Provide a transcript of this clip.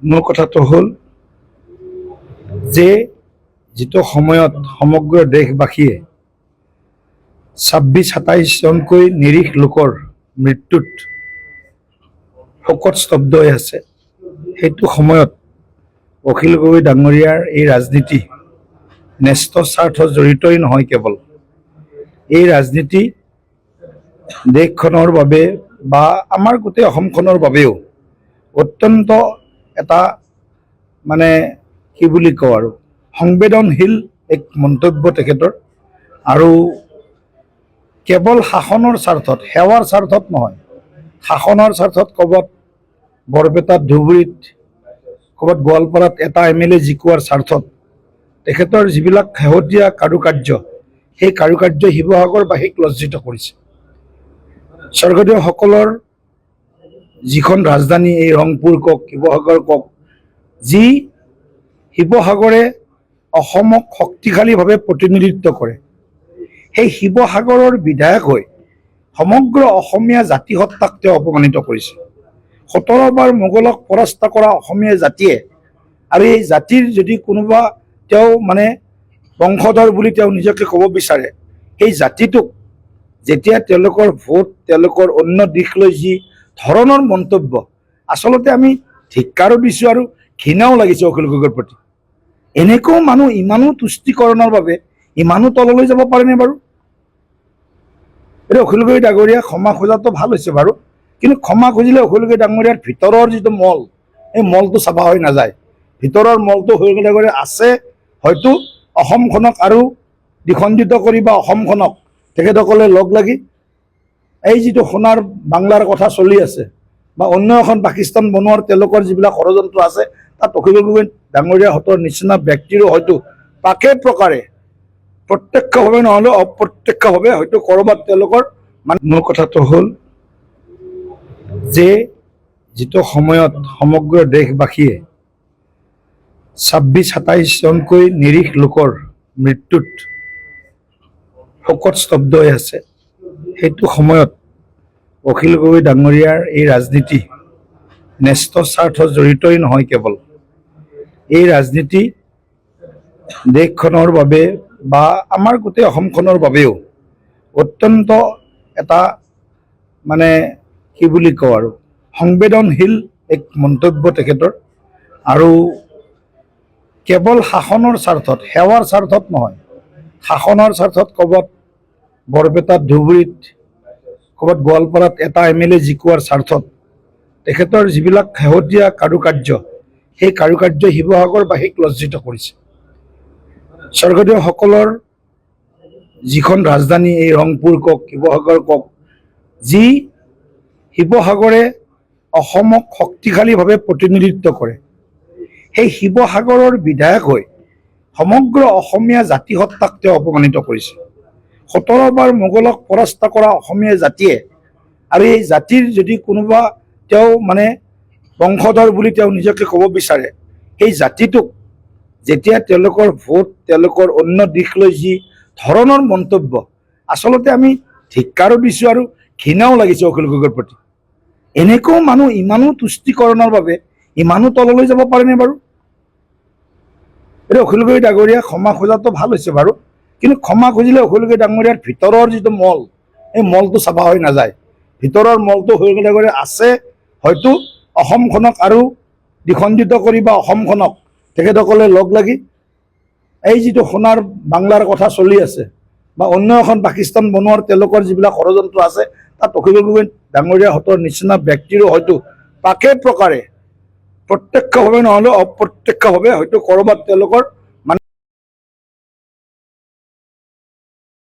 মূল কথাটো হ'ল যে যিটো সময়ত সমগ্ৰ দেশবাসীয়ে ২৬-২৭ জনকৈ নিৰীহ লোকৰ মৃত্যুত শোকত স্তব্ধ হৈ আছে, সেইটো সময়ত অখিল গগৈ ডাঙৰীয়াৰ এই ৰাজনীতি ন্যস্ত স্বাৰ্থ জড়িতই নহয়, কেৱল এই ৰাজনীতি দেশখনৰ বাবে বা আমাৰ গোটেই অসমখনৰ বাবেও অত্যন্ত এটা কি বুলি কওঁ আৰু সংবেদনশীল এক মন্তব্য তেখেতৰ। আৰু কেৱল শাসনৰ স্বাৰ্থত, সেৱাৰ স্বাৰ্থত নহয়, শাসনৰ স্বাৰ্থত ক'ৰবাত বৰপেটাত, ধুবুৰীত, ক'ৰবাত গোৱালপাৰাত এটা MLA জিকোৱাৰ স্বাৰ্থত তেখেতৰ যিবিলাক শেহতীয়া কাৰুকাৰ্য, সেই কাৰুকাৰ্য শিৱসাগৰবাসীক লজ্জিত কৰিছে। স্বৰ্গদেউসকলৰ যিখন ৰাজধানী, এই ৰংপুৰ কওক, শিৱসাগৰ কওক, যি শিৱসাগৰে অসমক শক্তিশালীভাৱে প্ৰতিনিধিত্ব কৰে, সেই শিৱসাগৰৰ বিধায়ক হৈ সমগ্ৰ অসমীয়া জাতিসত্তাক তেওঁ অপমানিত কৰিছে। ১৭ বাৰ মোগলক পৰাস্ত কৰা অসমীয়া জাতিয়ে, আৰু এই জাতিৰ যদি কোনোবা তেওঁ বংশধৰ বুলি তেওঁ নিজকে ক'ব বিচাৰে, সেই জাতিটোক যেতিয়া তেওঁলোকৰ ভোট, তেওঁলোকৰ অন্য দিশ লৈ যি ধৰণৰ মন্তব্য, আচলতে আমি ধিক্কাৰো দিছোঁ আৰু ঘৃণাও লাগিছে অখিল গগৈৰ প্ৰতি। এনেকুৱাও মানুহ ইমানো তুষ্টিকৰণৰ বাবে ইমানো তললৈ যাব পাৰেনে বাৰু? এতিয়া অখিল গগৈ ডাঙৰীয়া ক্ষমা খোজাটো ভাল হৈছে বাৰু, কিন্তু ক্ষমা খুজিলে অখিল গগৈ ডাঙৰীয়াৰ ভিতৰৰ যিটো মল, এই মলটো চাফা হৈ নাযায়। ভিতৰৰ মলটো অখিল গগৈ ডাঙৰীয়া আছে, হয়তো অসমখনক আৰু দ্বিখণ্ডিত কৰি বা অসমখনক তেখেতসকলে লগ লাগি এই যিটো সোণাৰ বাংলাৰ কথা চলি আছে বা অন্য এখন পাকিস্তান বনোৱাৰ তেওঁলোকৰ যিবিলাক ষড়যন্ত্ৰ আছে, তাত অখিল গগৈ ডাঙৰীয়াৰ হাতৰ নিচিনা ব্যক্তিৰো হয়তো পাকে প্ৰকাৰে প্ৰত্যক্ষভাৱে নহ'লেও অপ্ৰত্যক্ষভাৱে হয়তো ক'ৰবাত তেওঁলোকৰ মূল কথাটো হ'ল যে যিটো সময়ত সমগ্ৰ দেশবাসীয়ে ২৬-২৭ জনকৈ নিৰীহ লোকৰ মৃত্যুত শোকত স্তব্ধ হৈ আছে, সেইটো সময়ত অখিল গগৈ ডাঙৰীয়াৰ এই ৰাজনীতি ন্যস্ত স্বাৰ্থ জড়িতই নহয়, কেৱল এই ৰাজনীতি দেশখনৰ বাবে বা আমাৰ গোটেই অসমখনৰ বাবেও অত্যন্ত এটা কি বুলি কওঁ আৰু সংবেদনশীল এক মন্তব্য তেখেতৰ। আৰু কেৱল শাসনৰ স্বাৰ্থত, সেৱাৰ স্বাৰ্থত নহয়, শাসনৰ স্বাৰ্থত ক'ৰবাত বৰপেটাত, ধুবুৰীত, ক'ৰবাত গোৱালপাৰাত এটা MLA জিকোৱাৰ স্বাৰ্থত তেখেতৰ যিবিলাক শেহতীয়া কাৰুকাৰ্য, সেই কাৰুকাৰ্য শিৱসাগৰবাসীক লজ্জিত কৰিছে। স্বৰ্গদেউসকলৰ যিখন ৰাজধানী, এই ৰংপুৰ কওক, শিৱসাগৰ কওক, যি শিৱসাগৰে অসমক শক্তিশালীভাৱে প্ৰতিনিধিত্ব কৰে, সেই শিৱসাগৰৰ বিধায়ক হৈ সমগ্ৰ অসমীয়া জাতিসত্তাক তেওঁ অপমানিত কৰিছে। ১৭ বাৰ মোগলক পৰাস্ত কৰা অসমীয়া জাতিয়ে, আৰু এই জাতিৰ যদি কোনোবা তেওঁ বংশধৰ বুলি তেওঁ নিজকে ক'ব বিচাৰে, সেই জাতিটোক যেতিয়া তেওঁলোকৰ ভোট, তেওঁলোকৰ অন্য দিশ লৈ যি ধৰণৰ মন্তব্য, আচলতে আমি ধিক্কাৰো দিছোঁ আৰু ঘৃণাও লাগিছে অখিল গগৈৰ প্ৰতি। এনেকুৱাও মানুহ ইমানো তুষ্টিকৰণৰ বাবে ইমানো তললৈ যাব পাৰেনে বাৰু? এতিয়া অখিল গগৈ ডাঙৰীয়া ক্ষমা খোজাটো ভাল হৈছে বাৰু, কিন্তু ক্ষমা খুজিলে অখিল গগৈ ডাঙৰীয়াৰ ভিতৰৰ যিটো মল, এই মলটো চাফা হৈ নাযায়। ভিতৰৰ মলটো অখিল গগৈ ডাঙৰীয়া আছে, হয়তো অসমখনক আৰু দ্বিখণ্ডিত কৰি বা অসমখনক তেখেতসকলে লগ লাগি এই যিটো সোণাৰ বাংলাৰ কথা চলি আছে বা অন্য এখন পাকিস্তান বনোৱাৰ তেওঁলোকৰ যিবিলাক ষড়যন্ত্ৰ আছে, তাত অখিল গগৈ ডাঙৰীয়াৰ হাতৰ নিচিনা ব্যক্তিৰো হয়তো পাকে প্ৰকাৰে প্ৰত্যক্ষভাৱে নহ'লেও অপ্ৰত্যক্ষভাৱে হয়তো ক'ৰবাত তেওঁলোকৰ